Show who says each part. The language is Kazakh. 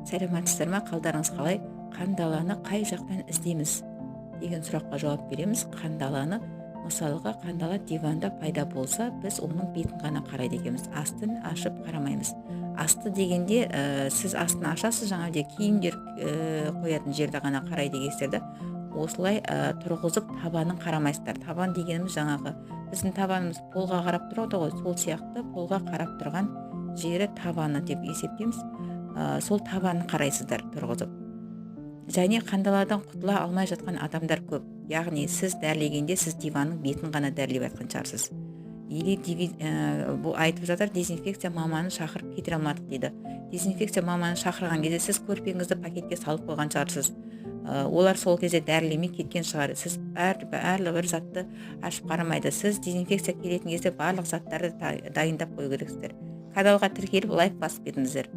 Speaker 1: Сәлеметсіздер ме, қалдарыңыз қалай? Қандаланы қай жақтан іздейміз деген сұраққа жауап береміз. Қандаланы, мысалға, қандала диванда пайда болса, біз оның бетін ғана қарайды екенбіз, астын ашып қарамаймыз. Асты дегенде сіз астын ашасыз, жаңағыдай киімдер қоятын жерді ғана қарайды екенсіздер. Осылай тұрғызып табанын қарамайсыздар. Табан дегеніміз жаңағы біздің табанымыз полға қарап тұрады ғой, сол сияқты полға қарап тұрған жері табаны деп есептейміз. Сол табанын қарайсыздар тұрғызып. Және қандаладан құтыла алмай жатқан адамдар көп. Яғни сіз дәрлегенде сіз диванның бетін ғана дәрлеп айтқан шығарсыз. Или бұл айтып жатыр, дезинфекция маманы шақырып кетіре алмадық дейді. Дезинфекция маманы шақырған кезде сіз көрпеңізді пакетке салып қойған шығарсыз. Олар сол кезде дәрілемей кеткен шығар. Сіз барлық бір затты ашып қарамайды. Сіз дезинфекция келетін кезде барлық заттарды дайындап қою керексіздер. Каналға тіркеліп лайк басып кетіңіздер.